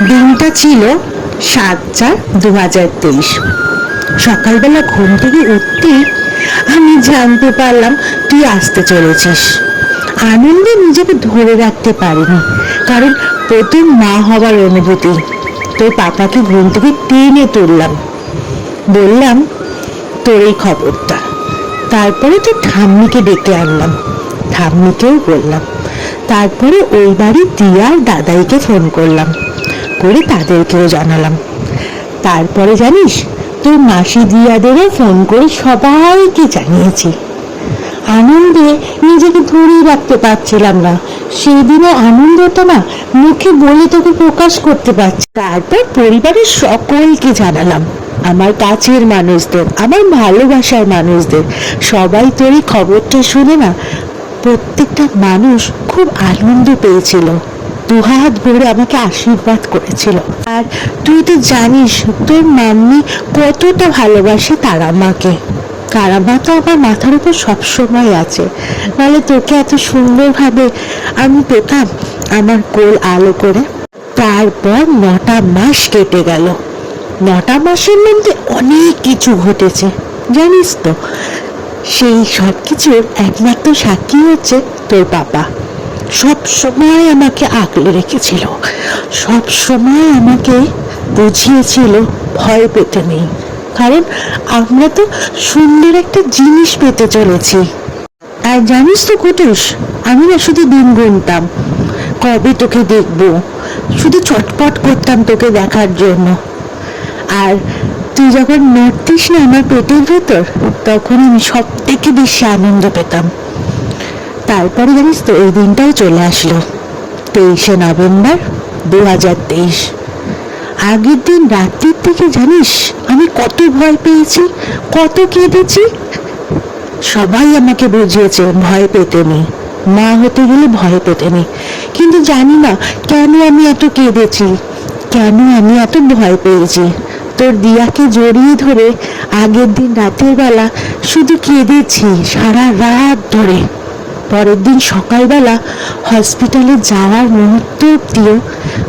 দিনটা ছিল ৭/৪/২০২৩। সকালবেলা ঘুম থেকে উঠতেই আমি জানতে পারলাম তুই আসতে চলেছিস। আনন্দে নিজেকে ধরে রাখতে পারিনি, কারণ প্রথম মা হবার অনুভূতি। তোর পাপাকে ঘুম থেকে টেনে তুললাম, বললাম তোর এই খবরটা। তারপরে তোর ঠাম্মিকে ডেকে আনলাম, ঠাম্মিকেও বললাম। তারপরে ওই বাড়ির দিয়া আর দাদাইকে ফোন করলাম, করে তাদেরকেও জানালাম। তারপরে জানিস, তোর মাসি দিয়াদেরও ফোন করে সবাইকে জানিয়েছি। আনন্দে নিজেকে ধরে রাখতে পারছিলাম না। সেই দিনে আনন্দটা না মুখে বলে তোকে প্রকাশ করতে পারছি। তারপর পরিবারের সকলকে জানালাম, আমার কাছের মানুষদের, আমার ভালোবাসার মানুষদের। সবাই তোর এই খবরটা শুনে না প্রত্যেকটা মানুষ খুব আনন্দ পেয়েছিল, দুহাত ভরে আমাকে আশীর্বাদ করেছিল। আর তুই তো জানিস তোর মাম্মি কতটা ভালোবাসে তারা মাকে। তারা মা তো আমার মাথার উপর সবসময় আছে, নাহলে তোকে এত সুন্দরভাবে আমি পেতাম আমার কোল আলো করে। তারপর ৯টা মাস কেটে গেল। ৯টা মাসের মধ্যে অনেক কিছু ঘটেছে জানিস তো। সেই সব কিছুর একমাত্র সাক্ষী হচ্ছে তোর বাবা। সব সময় আমাকে আগলে রেখেছিল, সব সময় আমাকে বুঝিয়েছিল ভয় পেতে নেই, কারণ আমরা তো সুন্দর একটা জিনিস পেতে চলেছি। আর জানিস তো কুটুস, আমি না শুধু দিন গুনতাম কবে তোকে দেখবো, শুধু চটপট করতাম তোকে দেখার জন্য। আর তুই যখন নড়তিস না আমার পেটের ভেতর, তখন আমি সব থেকে বেশি আনন্দ পেতাম। তারপরে জানিস তো এই দিনটাও চলে আসলো, 23শে নভেম্বর ২০২৩। আগের দিন রাত্রির থেকে জানিস আমি কত ভয় পেয়েছি, কত কেঁদেছি। সবাই আমাকে বুঝিয়েছে ভয় পেতে নেই, মা হতে গেলে ভয় পেতে নেই। কিন্তু জানি না কেন আমি এত কেঁদেছি, কেন আমি এত ভয় পেয়েছি। তোর দিয়াকে জড়িয়ে ধরে আগের দিন রাতের বেলা শুধু কেঁদেছি সারা রাত ধরে। পরের দিন সকালবেলা হসপিটালে যাওয়ার মুহূর্ত অব্দিও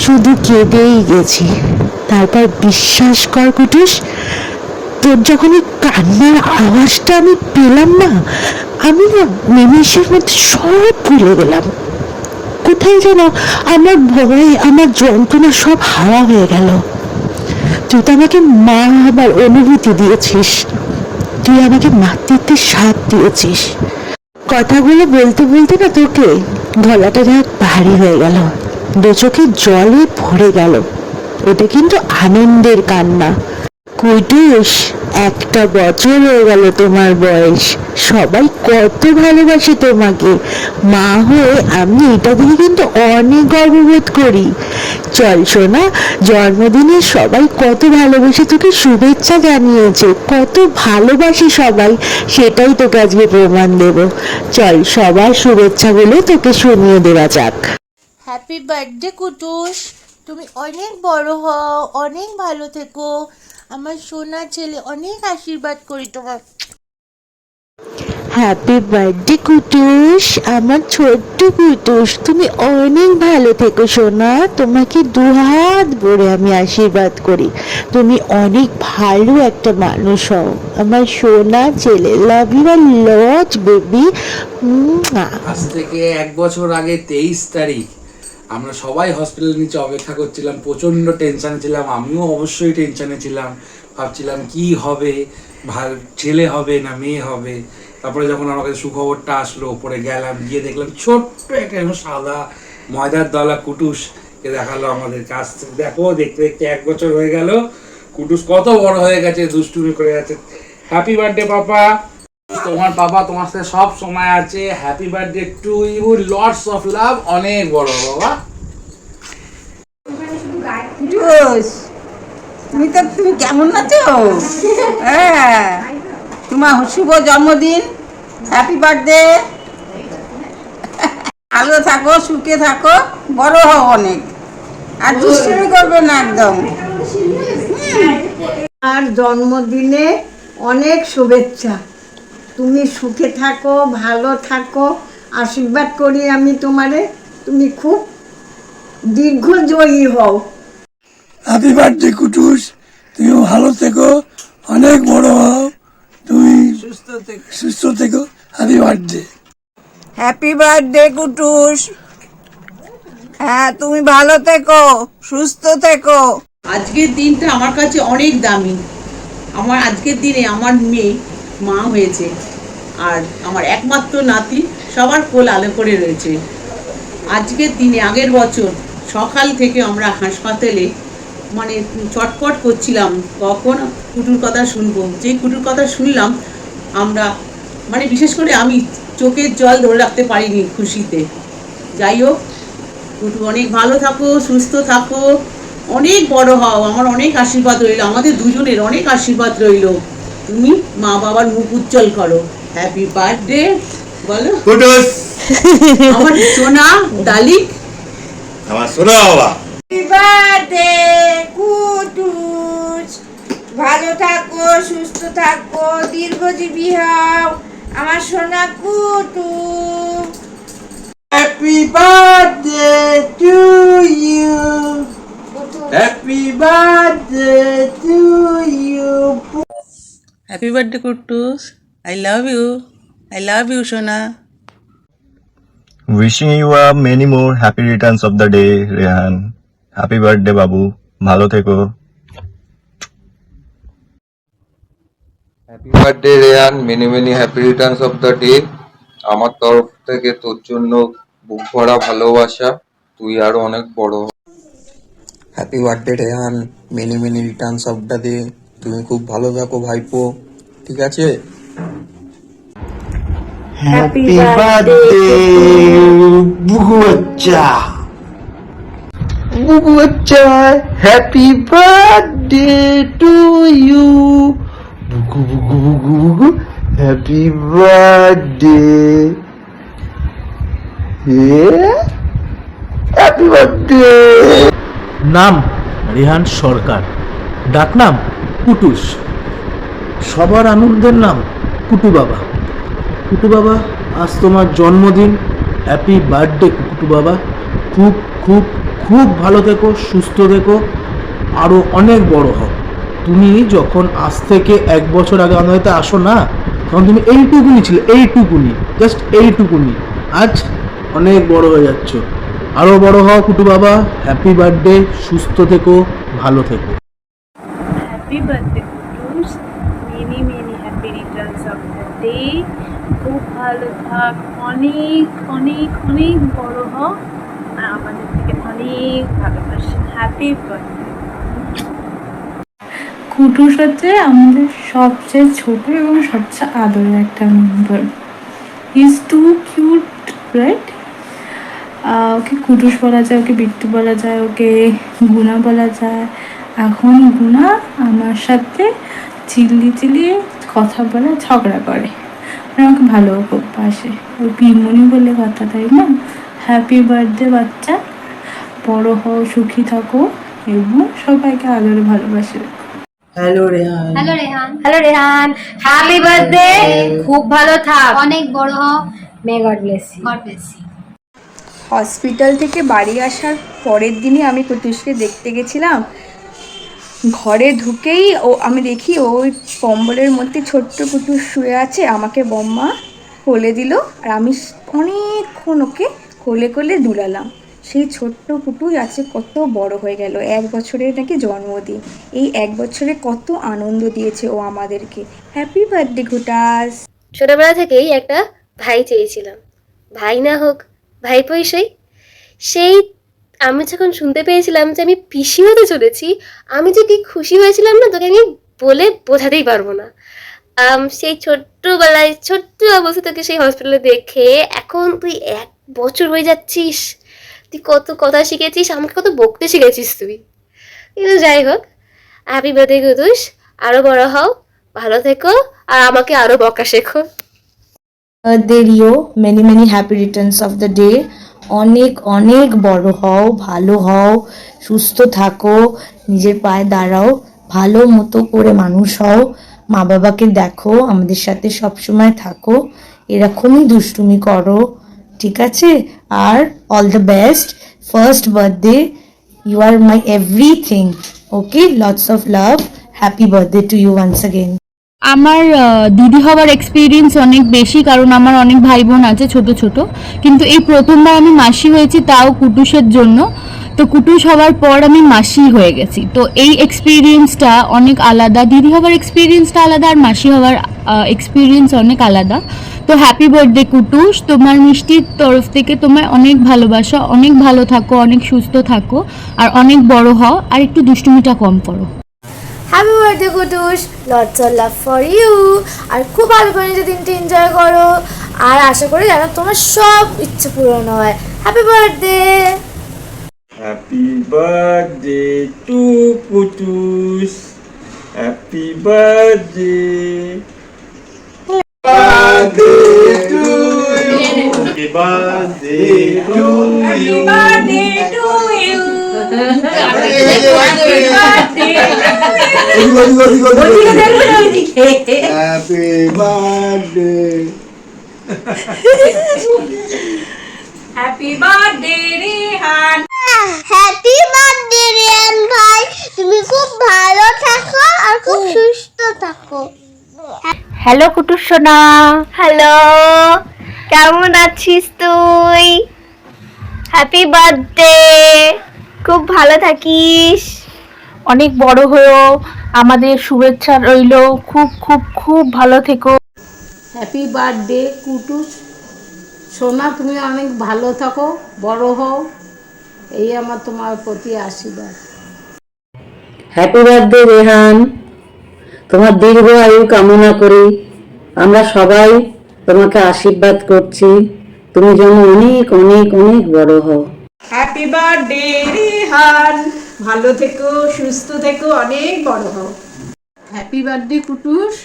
শুধু কেঁদেই গেছি। তারপর বিশ্বাস কর কুটুস, তোর যখন এই কান্নার আওয়াজটা আমি পেলাম না, আমি না নিমেষের মধ্যে সব ভুলে গেলাম। কোথায় যেন আমার ভয়, আমার যন্ত্রণা সব হাওয়া হয়ে গেল। তুই তো আমাকে মা হবার অনুভূতি দিয়েছিস, তুই আমাকে মাতৃত্বের স্বাদ দিয়েছিস। কথাগুলো বলতে বলতে না তোকে গলাটা যেন ভারী হয়ে গেল, দু চোখে জলে ভরে গেল। ওটা কিন্তু আনন্দের কান্না। কুটুস, 1টা বছর হয়ে গেল তোমার বয়স, সবাই কত ভালোবাসে তোমাকে। মা হয়ে আমি এটা দেখে কিন্তু অনেক গর্ববোধ করি। চল সোনা, জন্মদিনে সবাই কত ভালোবেসে তোকে শুভেচ্ছা জানিয়েছে, কত ভালোবাসি সবাই, সেটাই তোকে আজকে প্রমাণ দেব। চল সবার শুভেচ্ছাগুলো তোকে শুনিয়ে দেওয়া যাক। হ্যাপি বার্থডে কুটুস, তুমি অনেক বড় হও, অনেক ভালো থেকো। আমার সোনা ছেলে, অনেক আশীর্বাদ করি তোমার। হ্যাপি বার্থডে কুটুস, আমার ছোট্ট কুটুস, তুমি অনেক ভালো থেকো সোনা। তোমাকে দুহাত ভরে আমি আশীর্বাদ করি, তুমি অনেক ভালো একটা মানুষ হও আমার সোনা ছেলে। Love you a lot baby. আজ থেকে 1 বছর আগে 23 তারিখ আমরা সবাই হসপিটালের নিচে অপেক্ষা করছিলাম, প্রচণ্ড টেনশনে ছিলাম। আমিও অবশ্যই টেনশনে ছিলাম, ভাবছিলাম কি হবে, ছেলে হবে না মেয়ে হবে। তারপরে যখন আমার কাছে সুখবরটা আসলো, ওপরে গেলাম, গিয়ে দেখলাম ছোট্ট একটা সাদা ময়দার দলা কুটুসকে দেখালো আমাদের কাছ থেকে। দেখো, দেখতে দেখতে 1 বছর হয়ে গেল, কুটুস কত বড় হয়ে গেছে, দুষ্টুমি করে যাচ্ছে। হ্যাপি বার্থডে পাপা, তোমার বাবা তোমার সাথে সব সময় আছে। Happy birthday to you, lots of love, অনেক বড় বাবা। তুমি কেমন আছো? হ্যাঁ, তোমার শুভ জন্মদিন, হ্যাপি বার্থডে। ভালো থাকো, সুখে থাকো, বড় হও অনেক, আর দুষ্টুমি করবে না একদম। আর জন্মদিনে অনেক শুভেচ্ছা। তুমি সুখে থাকো, ভালো থাকো, আশীর্বাদ করি আমি তোমারে। তুমি খুব দীর্ঘজয়ী হও। হ্যাপি বার্থডে কুটুস, তুমি ভালো থেকো, অনেক বড় হও, তুমি সুস্থ থেকো। Happy birthday. Happy birthday Kutus. হ্যাঁ, তুমি ভালো থেকো, সুস্থ থেকো। আজকের দিনটা আমার কাছে অনেক দামি। আমার আজকের দিনে আমার মেয়ে মা হয়েছে, আর আমার একমাত্র নাতি সবার কোল আলো করে রয়েছে। আজকের দিনে আগের বছর সকাল থেকে আমরা হাসপাতালে মানে চটপট করছিলাম কখন কুটুর কথা শুনবো। যে কুটুর কথা শুনলাম আমরা মানে বিশেষ করে আমি চোখের জল ধরে রাখতে পারিনি খুশিতে। যাই হোক, কুটু অনেক ভালো থাকো, সুস্থ থাকো, অনেক বড় হও। আমার অনেক আশীর্বাদ রইল, আমাদের দুজনের অনেক আশীর্বাদ রইল। তুমি মা বাবার মুখ উজ্জ্বল করো। হ্যাপি বার্থডে বলো কুটুস, আমার সোনা দালিক। আমার শোনো বাবা। হ্যাপি বার্থডে কুটুস, ভালো থাকো, সুস্থ থাকো, দীর্ঘজীবী হও আমার সোনা Kutu. Happy birthday to you, happy birthday to you. Happy birthday Kutus, I love you সোনা। Wishing you a many more happy returns of the day, Rehan. Happy birthday, বাবু, ভালো থেকো। Happy birthday Reyan, many many happy returns of the day. আমার তরফ থেকে তোর জন্য বুক ভরা ভালোবাসা, তুই আরো অনেক বড় হ। Happy birthday Reyan, many many returns of the day. তুমি খুব ভালো থাকো ভাইপো, ঠিক আছে? হ্যাপি বার্থডে বুকু বাচ্চা, বুকু বাচ্চা, হ্যাপি বার্থডে টু ইউ, বুকু বুকু বুকু বুকু, হ্যাপি বার্থডে, হ্যাপি বার্থডে। নাম রেহান সরকার, ডাকনাম কুটুস, সবার আনন্দের নাম কুটু বাবা। কুটু বাবা, আজ তোমার জন্মদিন, হ্যাপি বার্থডে কুটু বাবা। খুব খুব খুব ভালো থেকো, সুস্থ থেকো, আরও অনেক বড় হও। তুমি যখন আজ থেকে 1 বছর আগে আমাদের বাড়িতে আসো না, তখন তুমি এইটুকুনি ছিলে, এইটুকুনি, জাস্ট এইটুকুনি। আজ অনেক বড় হয়ে যাচ্ছ, আরও বড় হও কুটু বাবা। হ্যাপি বার্থডে, সুস্থ থেকো, ভালো থেকো। Happy birthday Kutus, many many happy returns of the day. খুব ভালো থাক, অনেক অনেক অনেক বড় হ, আর আমাদের থেকে অনেক ভালোবাসে। Happy birthday. কুটুস হচ্ছে আমাদের সবচেয়ে ছোট এবং সবচেয়ে আদরের একটা member. Is too cute, right? Okay Kutus বলা যায়, ওকে বিট্টু বলা যায়, ওকে গুনা বলা যায়। এখন গুনা আমার সাথে চিল্লিয়ে কথা বলে ঝগড়া করে, আমাকে ভালো খুব বাসে। ওই পিমনি বলে কথা, তাই না? হ্যাপি বার্থডে বাচ্চা, বড় হও, সুখী থাকো এবং সবাইকে আদরে ভালোবাসে। Hello Rehan, hello Rehan, hello Rehan, happy birthday, খুব ভালো থাক, অনেক বড় হ, may God bless you, God bless you. Hospital থেকে বাড়ি আসার পরের দিনই আমি কুটুসকে দেখতে গেছিলাম। ঘরে ঢুকেই আমি দেখি ওই কম্বলের মধ্যে ছোট্ট কুটুস শুয়ে আছে। আমাকে বম্মা কোলে দিল, আর আমি অনেকক্ষণ ওকে কোলে কোলে দুলালাম। সেই ছোট্ট কুটুস আছে কত বড় হয়ে গেল, 1 বছরের নাকি জন্মদিন। এই 1 বছরে কত আনন্দ দিয়েছে ও আমাদেরকে। Happy birthday Kutus. ছোটবেলা থেকেই একটা ভাই চেয়েছিলাম, ভাই না হোক ভাইপোই সেই আমি যখন শুনতে পেয়েছিলাম যে আমি পিসি হতে চলেছি, আমি যে কি খুশি হয়েছিলাম না, তোকে আমি বলে বোঝাতেই পারবো না। সেই ছোট্টবেলায় ছোট্ট অবস্থা তোকে সেই হসপিটালে দেখে এখন তুই 1 বছর হয়ে যাচ্ছিস, তুই কত কথা শিখেছিস, আমাকে কত বকতে শিখেছিস তুই। কিন্তু যাই হোক, হ্যাপি বার্থডে কুটুস, আরও বড় হও, ভালো থেকো, আর আমাকে আরও বকা শেখো। Birthday Rio, many many happy returns of the day. অনেক অনেক বড় হও, ভালো হও, সুস্থ থাকো, নিজের পায়ে দাঁড়াও, ভালো মতো করে মানুষ হও, মা বাবাকে দেখো, আমাদের সাথে সবসময় থাকো, এরকমই দুষ্টুমি করো, ঠিক আছে? আর all the best, first birthday, you are my everything, okay? Lots of love, happy birthday to you once again. আমার দিদি হওয়ার এক্সপিরিয়েন্স অনেক বেশি, কারণ আমার অনেক ভাই বোন আছে ছোট ছোট, কিন্তু এই প্রথমবার আমি মাসি হয়েছি, তাও কুটুসের জন্য। তো কুটুস হওয়ার পর আমি মাসি হয়ে গেছি, তো এই এক্সপিরিয়েন্সটা অনেক আলাদা। দিদি হওয়ার এক্সপিরিয়েন্সটা আলাদা, আর মাসি হওয়ার এক্সপিরিয়েন্স অনেক আলাদা। তো হ্যাপি বার্থডে কুটুস, তোমার মিষ্টির তরফ থেকে তোমায় অনেক ভালোবাসা, অনেক ভালো থাকো, অনেক সুস্থ থাকো, আর অনেক বড় হও, আর একটু দুষ্টুমিটা কম করো। Happy birthday Kutus, lots of love for you, আর খুব ভালো করে নিজের দিনটা এনজয় করো, আর আশা করি যেন তোমার সব ইচ্ছে পূরণ হয়। Happy birthday. Happy birthday to Kutus. Happy birthday. Birthday to you. Happy birthday to you. Happy birthday to you. Happy birthday. Happy birthday Rehan. Happy birthday Riyan ভাই, তুমি খুব ভালো থাকো আর খুব সুস্থ থাকো। হ্যালো কুটুস সোনা। হ্যালো, কেমন আছিস তুই? হ্যাপি বার্থডে, খুব ভালো থাকিস, অনেক বড় হয়েও, আমাদের শুভেচ্ছা রইল, খুব খুব খুব ভালো থেকো। হ্যাপি বার্থডে কুটুস সোনা, তুমি অনেক ভালো থাকো, বড় হও, এই আমার তোমার প্রতি আশীর্বাদ। হ্যাপি বার্থডে রেহান, তোমার দীর্ঘ আয়ু কামনা করি। আমরা সবাই তোমাকে আশীর্বাদ করছি, তুমি যেন অনেক অনেক অনেক বড় হও। হ্যাপি বার্থডে রেহান, ভালো থেকো, সুস্থ থেকো, অনেক বড় হও। হ্যাপি বার্থডে কুটুস,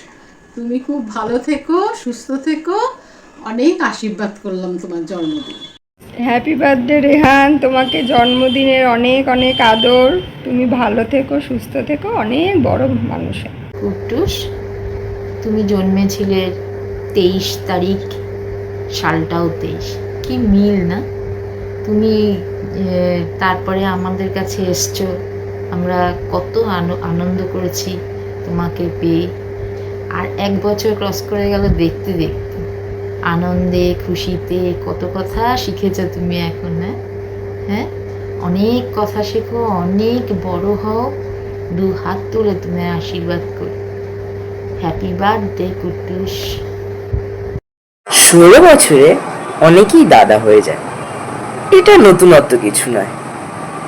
তুমি খুব ভালো থেকো, সুস্থ থেকো, অনেক আশীর্বাদ করলাম তোমার জন্মদিন। হ্যাপি বার্থডে রেহান, তোমাকে জন্মদিনের অনেক অনেক আদর, তুমি ভালো থেকো, সুস্থ থেকো, অনেক বড় মানুষ। কুটুস, তুমি জন্মেছিলে 23 তারিখ, সালটাও 23, কি মিল না? তুমি তারপরে আমাদের কাছে এসছো, আমরা কত আনন্দ করেছি তোমাকে পেয়ে। আর 1 বছর ক্রস করে গেল দেখতে দেখতে, আনন্দে খুশিতে কত কথা শিখেছো তুমি এখন। হ্যাঁ, অনেক কথা শেখো, অনেক বড় হও, 2 হাত তুলে তুমি আশীর্বাদ করো। Happy birthday Kutus. 16 বছরে অনেকেই দাদা হয়ে যায়, এটা নতুনত্ব কিছু নয়,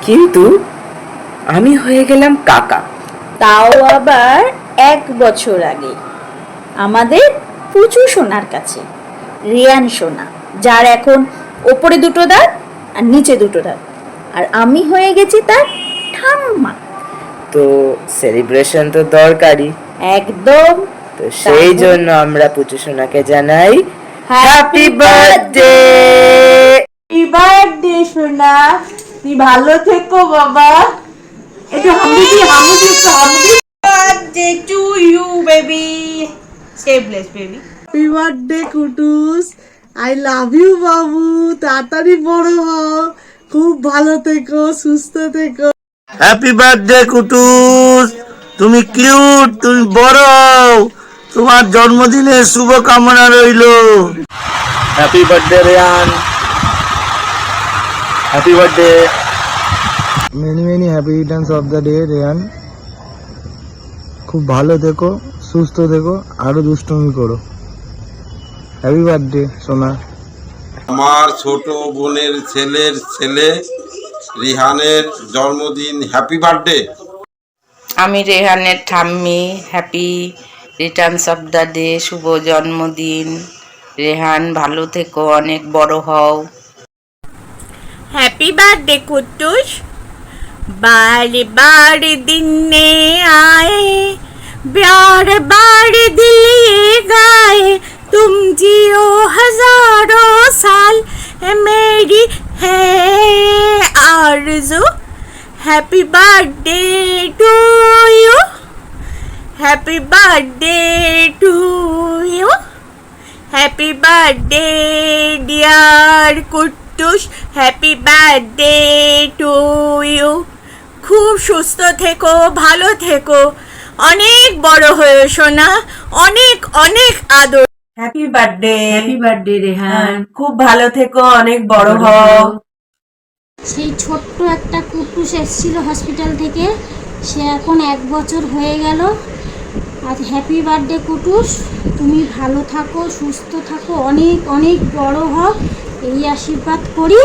কিন্তু আমি হয়ে গেলাম কাকা, তাও আবার 1 বছর আগে, আমাদের পুচু সোনার কাছে, রিয়ান সোনা, যার এখন ওপরে 2টো দাঁত আর নিচে 2টো দাঁত, আর আমি হয়ে গেছি তার ঠাম্মা। তো সেলিব্রেশন তো দরকারি, একদম। তো সেই জন্য আমরা পুচু সোনাকে জানাই হ্যাপি বার্থডে। হ্যাপি বার্থডে সোনা, তুই ভালো থেকো বাবা। একটু হামদি birthday to you baby, stay blessed baby. Happy birthday Kutus, I love you বাবু, তাড়াতাড়ি বড় হও, খুব ভালো থেকো, সুস্থ থেকো। হ্যাপি বার্থডে কুটুস, তুমি কিউট, তুমি বড় হও, তোমার জন্মদিনের শুভকামনা রইল। Happy birthday Rehan, happy birthday. Many many happy returns of the day Rehan, খুব ভালো থেকো, সুস্থ থেকো, আরো দুষ্টুমি করো। হ্যাপি বার্থডে সোনা। আমার ছোট বোনের ছেলের ছেলে রিহানের জন্মদিন, হ্যাপি বার্থডে। আমি রেহানের ঠাম্মি, happy returns of the day, শুভ জন্মদিন রেহান, ভালো থেকো, অনেক বড় হও। হ্যাপি বার্থডে কুটুস, बार बार दिन आए, बार बार दिल ये गाए, तुम जियो हजारों साल, मेरी है आरज़ू। Happy birthday to you, happy birthday to you, happy birthday dear Kuttus, happy birthday to you. খুব সুস্থ থেকো, ভালো থেকো, অনেক বড় হয়ে সোনা, অনেক অনেক আদর। হ্যাপি বার্থডে রেহান, খুব ভালো থেকো, অনেক বড় হও। সেই ছোট্ট একটা কুটুস এসেছিল হসপিটাল থেকে, সে এখন 1 বছর হয়ে গেল। আজ হ্যাপি বার্থডে কুটুস, তুমি ভালো থাকো, সুস্থ থাকো, অনেক অনেক বড় হও, এই আশীর্বাদ করি,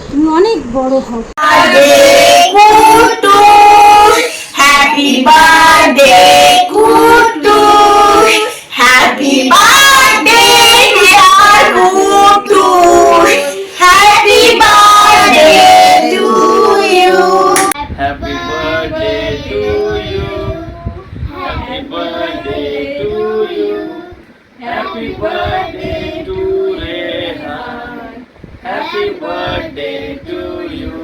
তুমি অনেক বড় হও। Happy birthday Kutus, happy birthday dear Kutus, happy birthday to you. Happy birthday to you. Happy birthday to you. Happy birthday to Rehan. Happy birthday to you.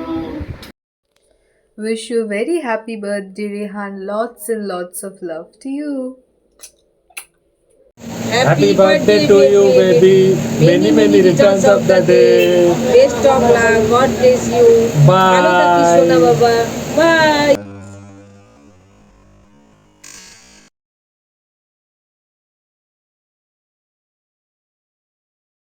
Wish you very happy birthday Rehan, lots and lots of love to you. Happy birthday to you, baby. Many returns of the day. Best of luck. God bless you. Bye. Bye.